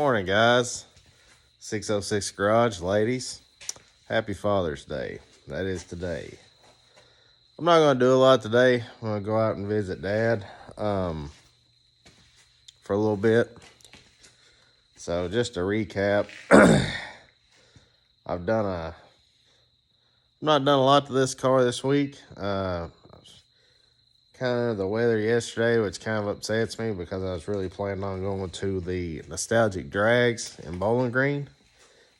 Morning, guys. 606 Garage, ladies. Happy Father's Day. That is today. I'm not going to do a lot today. I'm going to go out and visit Dad for a little bit. So just to recap, I've not done a lot to this car this week. Kind of the weather yesterday, which kind of upsets me because I was really planning on going to the nostalgic drags in Bowling Green.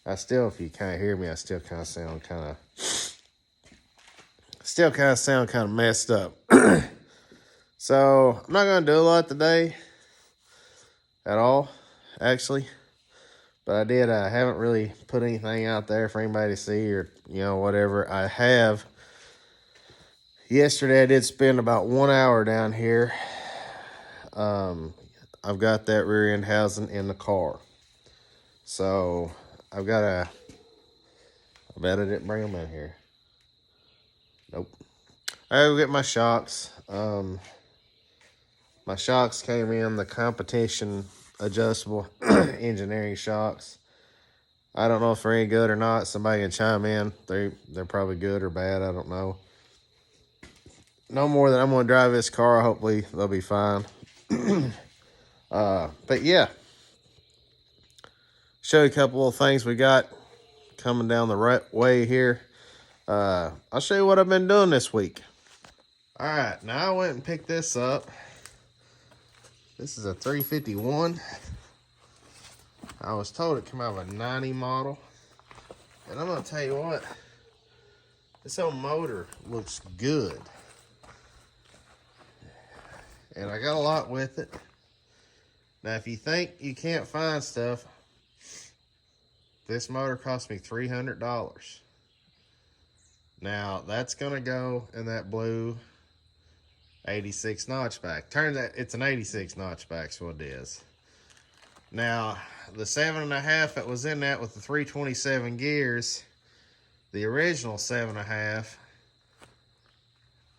If you can't hear me, I still kind of sound kind of messed up. So I'm not going to do a lot today at all, actually. But I haven't really put anything out there for anybody to see or, whatever. I have. Yesterday I did spend about 1 hour down here. I've got that rear end housing in the car. So I bet I didn't bring them in here. Nope. I gotta go get my shocks. My shocks came in the competition adjustable engineering shocks. I don't know if they're any good or not. Somebody can chime in. They're probably good or bad. I don't know. No more than I'm going to drive this car. Hopefully they'll be fine. But yeah. Show you a couple of things we got coming down the right way here. I'll show you what I've been doing this week. All right. Now I went and picked this up. This is a 351. I was told it came out of a 90 model. And I'm going to tell you what. This old motor looks good. And I got a lot with it. Now, if you think you can't find stuff, this motor cost me $300. Now, that's going to go in that blue 86 notchback. Turns out it's an 86 notchback, so it is. Now, the 7.5 that was in that with the 327 gears, the original 7.5,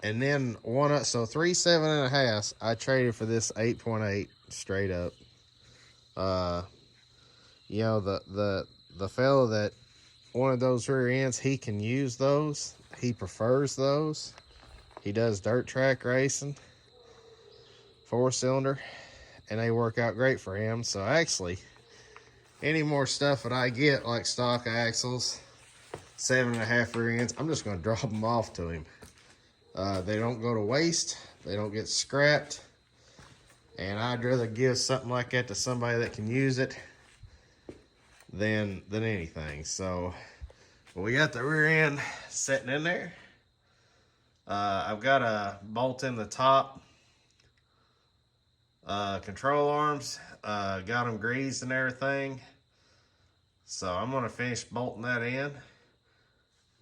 and then so 3 7.5s, I traded for this 8.8 straight up. The fellow that wanted those rear ends, he can use those. He prefers those. He does dirt track racing, 4-cylinder, and they work out great for him. So actually, any more stuff that I get, like stock axles, 7.5 rear ends, I'm just going to drop them off to him. They don't go to waste. They don't get scrapped. And I'd rather give something like that to somebody that can use it than anything. So we got the rear end sitting in there. I've got a bolt in the top. Control arms. Got them greased and everything. So I'm going to finish bolting that in.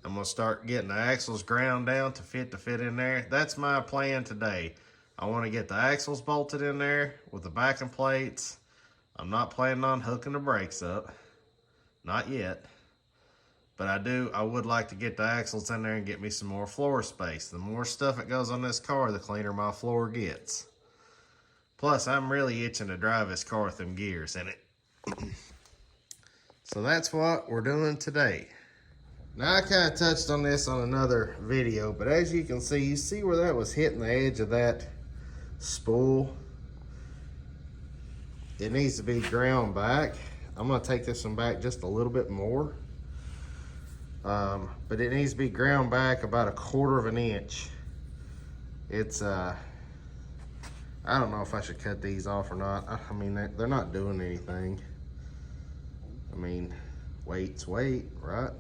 I'm going to start getting the axles ground down to fit in there. That's my plan today. I want to get the axles bolted in there with the backing plates. I'm not planning on hooking the brakes up. Not yet. But I would like to get the axles in there and get me some more floor space. The more stuff that goes on this car, the cleaner my floor gets. Plus, I'm really itching to drive this car with them gears in it. So that's what we're doing today. Now, I kind of touched on this on another video, but as you can see, where that was hitting the edge of that spool? It needs to be ground back. I'm going to take this one back just a little bit more. But it needs to be ground back about 1/4 of an inch. It's, I don't know if I should cut these off or not. I mean, they're not doing anything. I mean, weight's weight, right?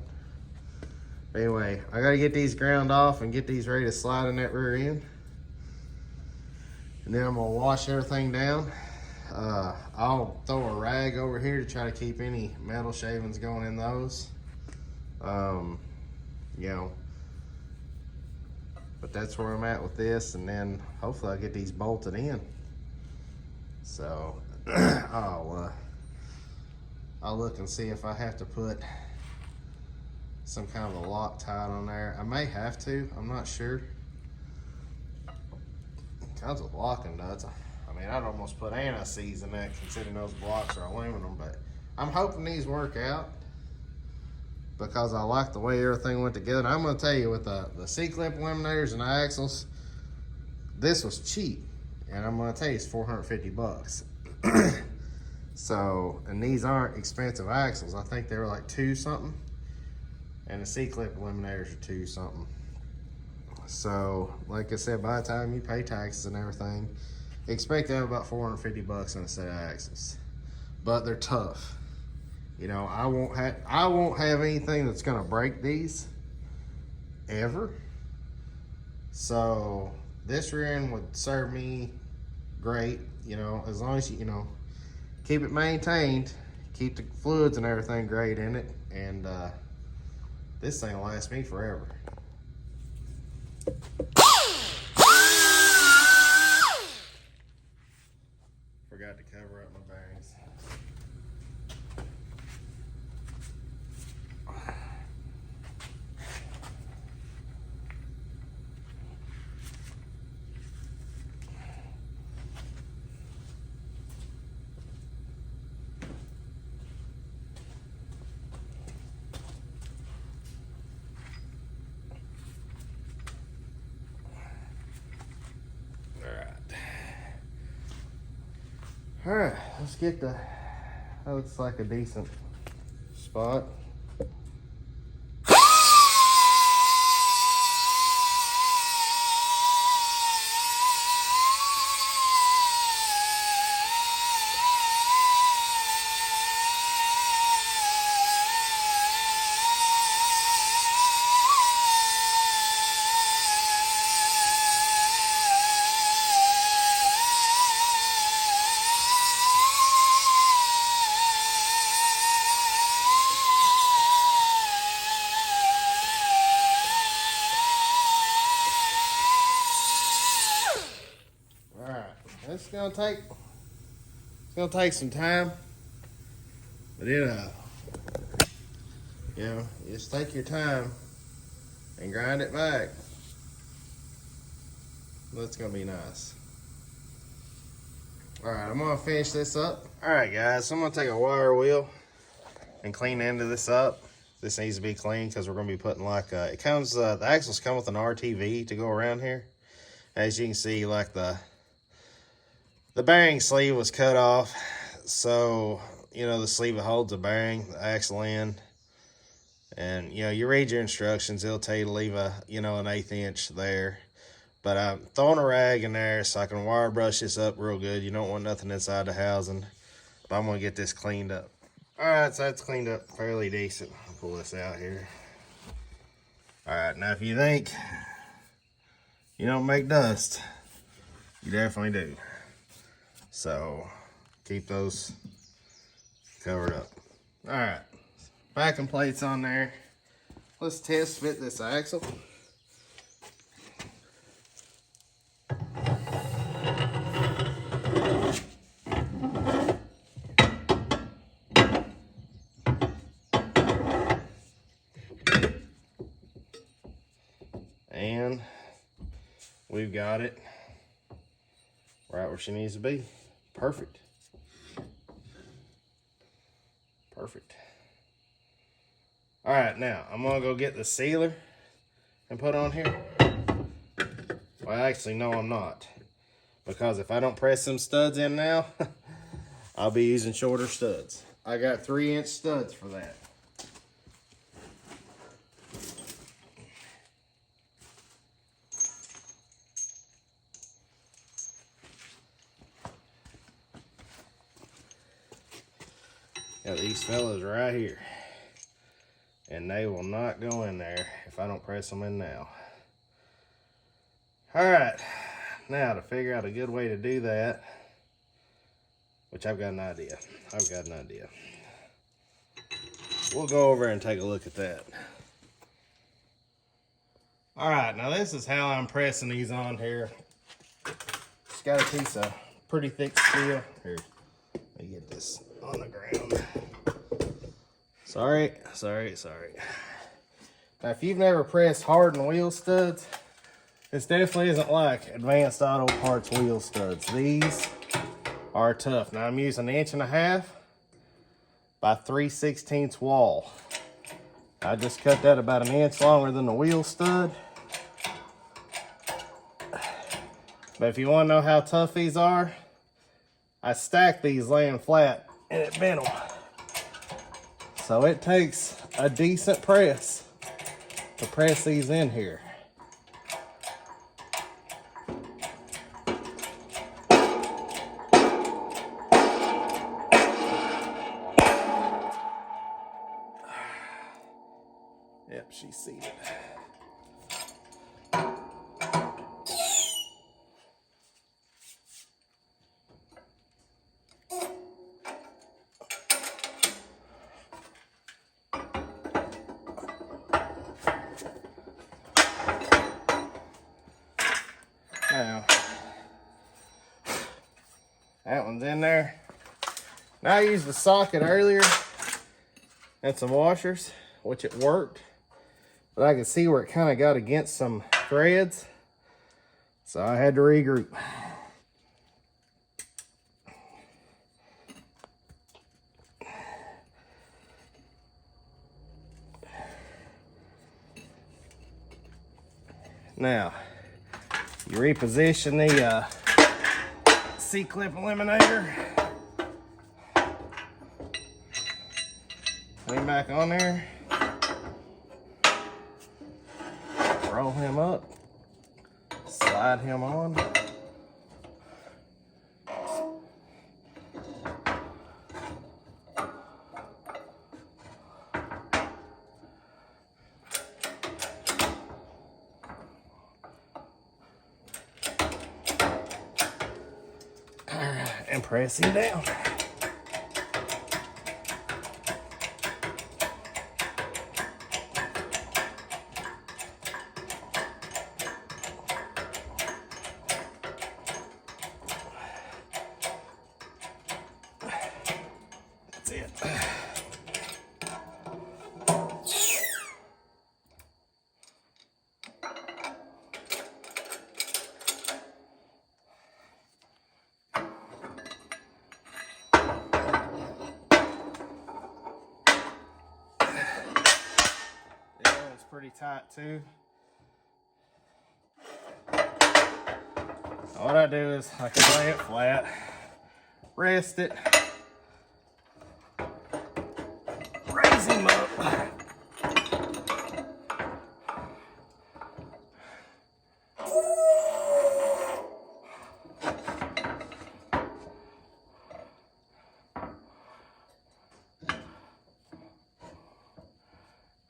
Anyway, I gotta get these ground off and get these ready to slide in that rear end. And then I'm gonna wash everything down. I'll throw a rag over here to try to keep any metal shavings going in those. But that's where I'm at with this, and then hopefully I'll get these bolted in. So I'll look and see if I have to put some kind of a Loctite on there. I may have to, I'm not sure. It comes with locking nuts. I mean, I'd almost put anti-seize in that considering those blocks are aluminum, but I'm hoping these work out because I like the way everything went together. And I'm gonna tell you, with the C-clip eliminators and the axles, this was cheap. And I'm gonna tell you, it's 450 bucks. So, and these aren't expensive axles. I think they were like 2 something. And the C-clip eliminators are 2 something. So, like I said, by the time you pay taxes and everything, expect to have about 450 bucks on a set of axles. But they're tough. You know, I won't have anything that's gonna break these ever. So this rear end would serve me great, you know, as long as you know, keep it maintained, keep the fluids and everything great in it, and this thing will last me forever. Forgot to cover up my bearings. All right, let's get the, that looks like a decent spot. It's gonna take some time, but you know, you just take your time and grind it back. That's gonna be nice. All right, I'm gonna finish this up. All right, guys, so I'm gonna take a wire wheel and clean the end of this up. This needs to be clean because we're gonna be putting like it comes. The axles come with an RTV to go around here. As you can see, like the bearing sleeve was cut off, so you know the sleeve that holds the bearing, the axle end, and you know you read your instructions. It'll tell you to leave a an 1/8 inch there, but I'm throwing a rag in there so I can wire brush this up real good. You don't want nothing inside the housing, but I'm gonna get this cleaned up. All right, so that's cleaned up fairly decent. I'll pull this out here. All right, now if you think you don't make dust, you definitely do. So keep those covered up. All right, backing plates on there. Let's test fit this axle. And we've got it right where she needs to be. Perfect. Perfect. All right, now I'm gonna go get the sealer and put on here. Well, actually, no, I'm not. Because if I don't press some studs in now, I'll be using shorter studs. I got 3-inch studs for that. Got these fellas right here, and they will not go in there if I don't press them in now. All right, now to figure out a good way to do that, which I've got an idea. We'll go over and take a look at that. All right, now this is how I'm pressing these on here. Just got a piece of pretty thick steel. Here, let me get this on the ground. Sorry. Now, if you've never pressed hardened wheel studs, This definitely isn't like Advanced Auto Parts wheel studs. These are tough. Now I'm using 1.5" by 3/16 wall. I just cut that about 1 inch longer than the wheel stud. But if you want to know how tough these are, I stacked these laying flat and it bent them. So it takes a decent press to press these in here. Yep, she's seated. Now, that one's in there. Now I used the socket earlier and some washers, which it worked. But I could see where it kind of got against some threads. So I had to regroup. Now, you reposition the C-clip eliminator. Lean back on there. Roll him up. Slide him on. And press him down. That's it. Pretty tight too. What I do is I can lay it flat, rest it, raise him up.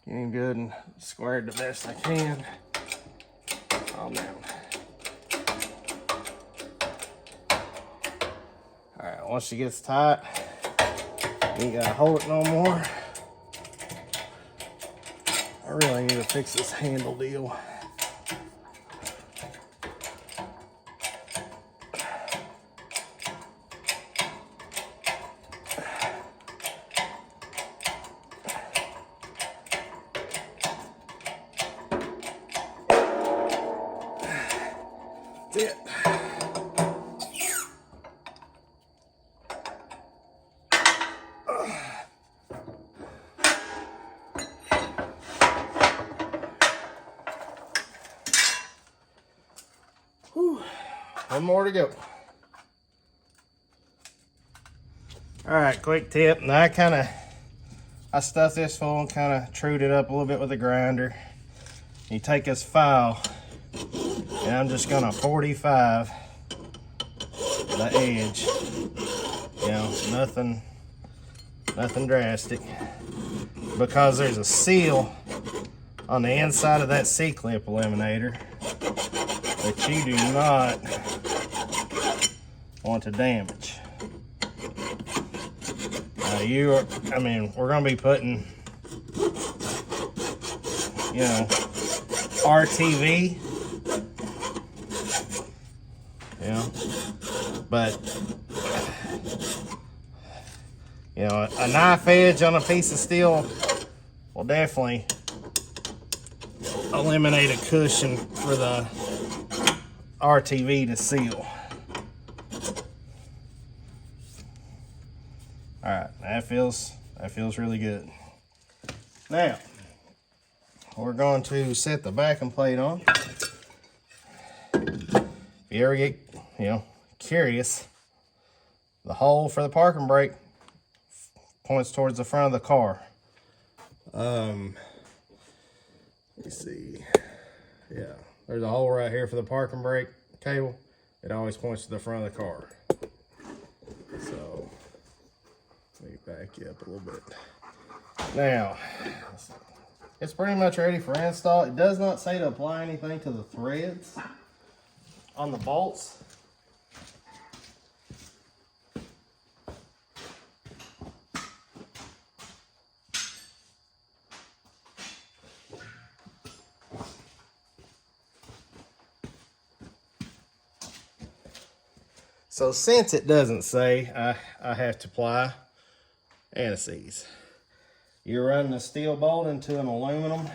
Getting good and squared the best I can. Calm down. Alright, once she gets tight, you ain't gotta hold it no more. I really need to fix this handle deal. That's it. Whew. One more to go. All right, quick tip. Now I stuffed this full and kind of trued it up a little bit with a grinder. You take this file, and I'm just gonna 45 the edge. You know, nothing drastic, because there's a seal on the inside of that C-clip eliminator that you do not want to damage. We're gonna be putting, you know, RTV, you know, but, you know, a knife edge on a piece of steel will definitely eliminate a cushion for the RTV to seal. All right, that feels really good. Now, we're going to set the backing plate on. If you ever get, curious, the hole for the parking brake points towards the front of the car. Let me see. Yeah, there's a hole right here for the parking brake cable. It always points to the front of the car. So, let me back you up a little bit. Now, it's pretty much ready for install. It does not say to apply anything to the threads on the bolts. So since it doesn't say, I have to apply anti-seize. You're running a steel bolt into an aluminum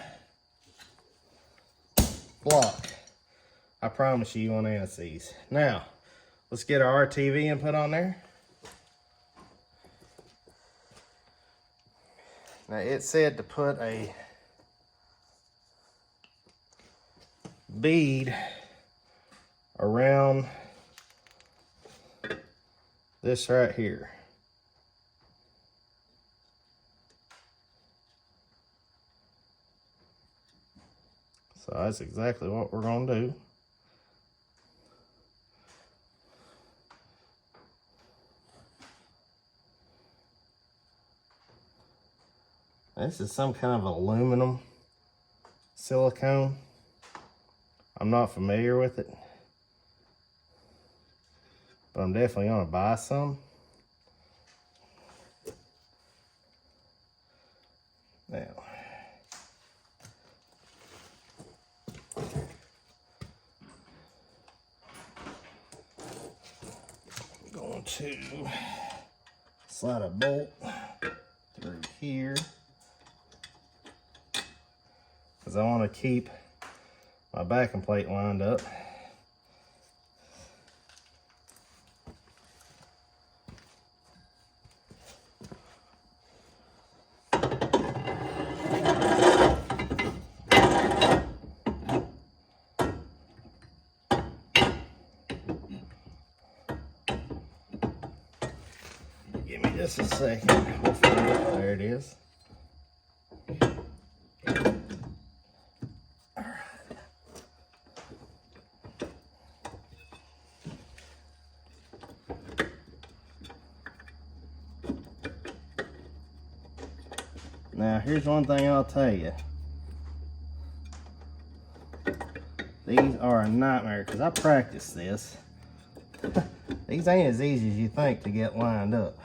block. I promise you want anti-seize. Now, let's get our RTV input on there. Now it said to put a bead around this right here. So that's exactly what we're going to do. This is some kind of aluminum silicone. I'm not familiar with it, but I'm definitely going to buy some. Now, I'm going to slide a bolt through here because I want to keep my backing plate lined up. Give me just a second. We'll find it. There it is. Now, here's one thing I'll tell you. These are a nightmare because I practiced this. These ain't as easy as you think to get lined up.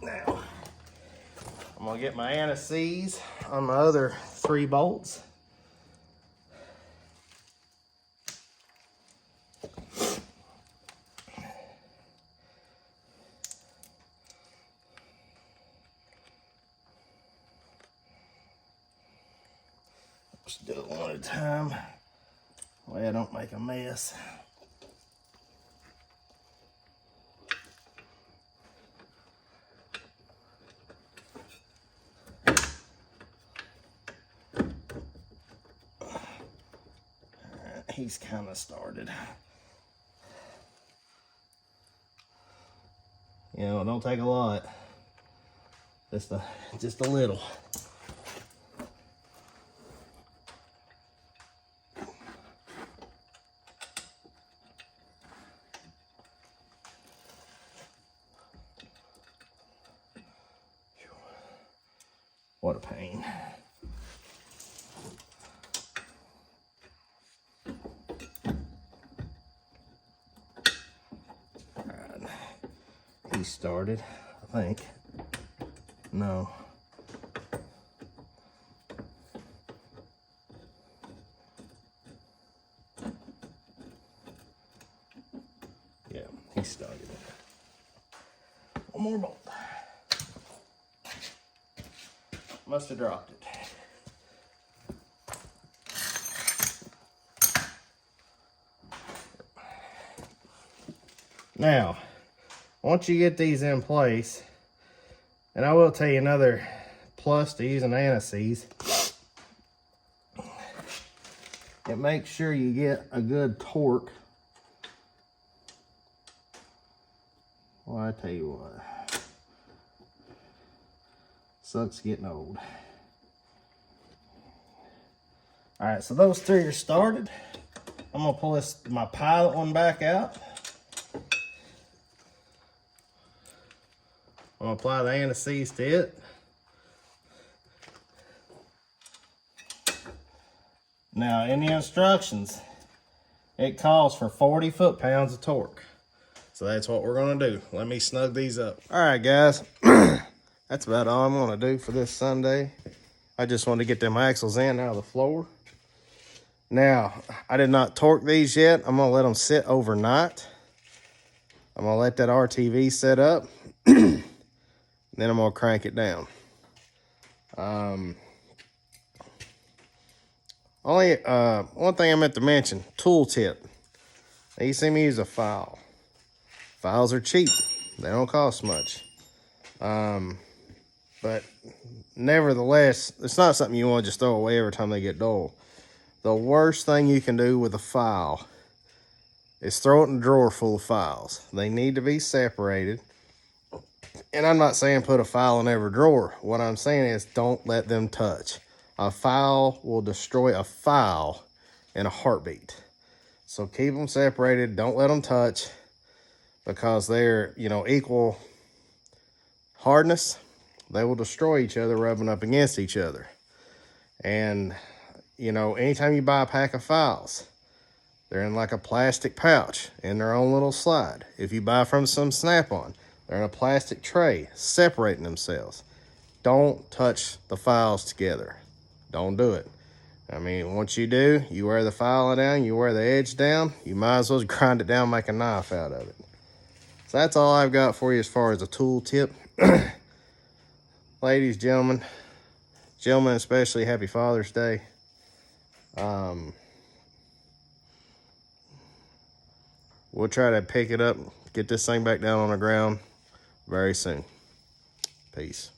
Now, I'm gonna get my anti-seize on my other 3 bolts. Just do it one at a time. That way I don't make a mess. He's kind of started. You know, it don't take a lot. Just a little. What a pain. He started, I think. No. Yeah, he started it. One more bolt. Must have dropped it. Now, once you get these in place, and I will tell you another plus to using anti-seize, it makes sure you get a good torque. Well, I tell you what, sucks getting old. All right, so those three are started. I'm gonna pull my pilot one back out. I'm gonna apply the anti-seize to it. Now, in the instructions, it calls for 40 foot-pounds of torque. So that's what we're gonna do. Let me snug these up. All right, guys, that's about all I'm gonna do for this Sunday. I just wanted to get them axles in out of the floor. Now, I did not torque these yet. I'm gonna let them sit overnight. I'm gonna let that RTV set up. Then I'm gonna crank it down. One thing I meant to mention, tool tip. Now, you see me use a file. Files are cheap. They don't cost much. But nevertheless, it's not something you want to just throw away every time they get dull. The worst thing you can do with a file is throw it in a drawer full of files. They need to be separated. And I'm not saying put a file in every drawer. What I'm saying is don't let them touch. A file will destroy a file in a heartbeat. So keep them separated. Don't let them touch, because they're, equal hardness. They will destroy each other rubbing up against each other. And, anytime you buy a pack of files, they're in like a plastic pouch in their own little slide. If you buy from some Snap-on, they're in a plastic tray separating themselves. Don't touch the files together. Don't do it. I mean, once you do, you wear the file down, you wear the edge down, you might as well grind it down, make a knife out of it. So that's all I've got for you as far as a tool tip. Ladies, gentlemen especially, happy Father's Day. We'll try to pick it up, get this thing back down on the ground very soon. Peace.